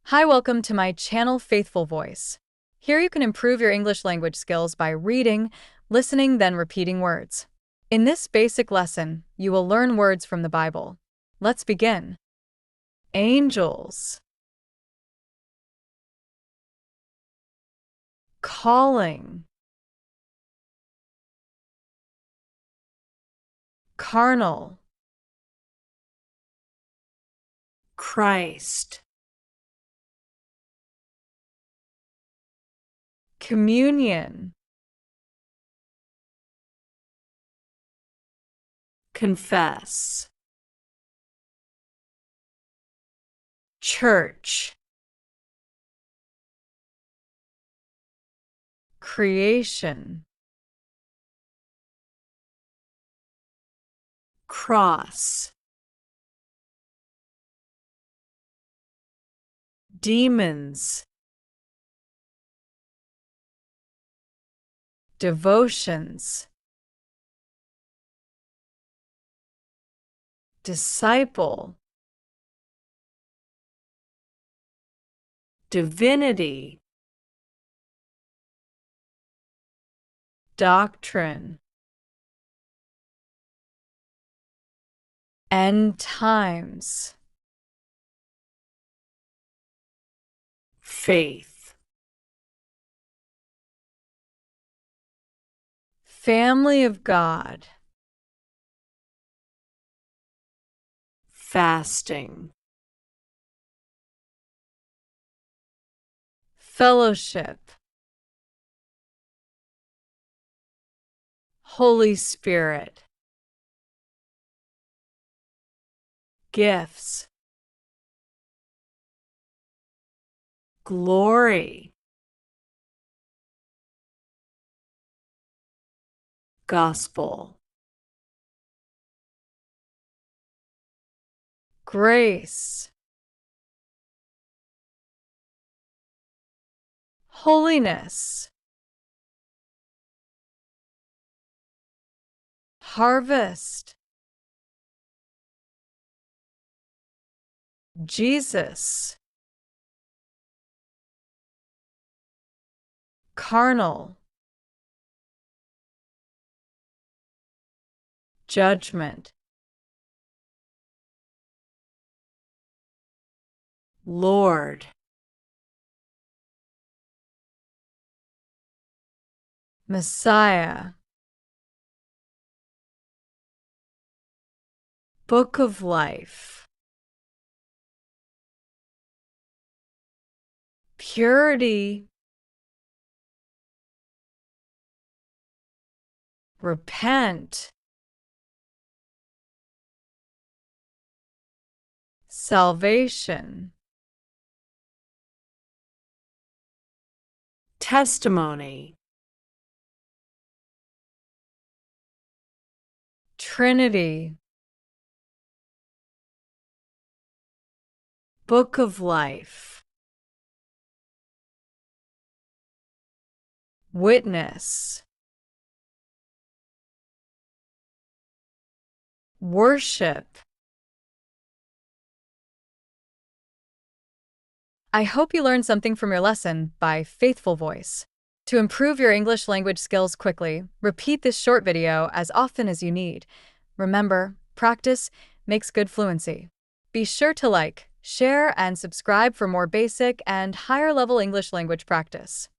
Hi, welcome to my channel, Faithful Voice. Here you can improve your English language skills by reading, listening, then repeating words. In this basic lesson, you will learn words from the Bible. Let's begin. Angels. Calling. Carnal. Christ. Communion. Confess. Church. Creation. Cross. Demons. Devotions. Disciple. Divinity. Doctrine. End times. Faith. Family of God. Fasting. Fellowship. Holy Spirit. Gifts. Glory. Gospel. Grace. Holiness. Harvest. Jesus. Carnal. Judgment. Lord. Messiah. Book of Life. Purity. Repent. Salvation. Testimony. Trinity. Book of Life. Witness. Worship. I hope you learned something from your lesson by Faithful Voice. To improve your English language skills quickly, repeat this short video as often as you need. Remember, practice makes good fluency. Be sure to like, share, and subscribe for more basic and higher-level English language practice.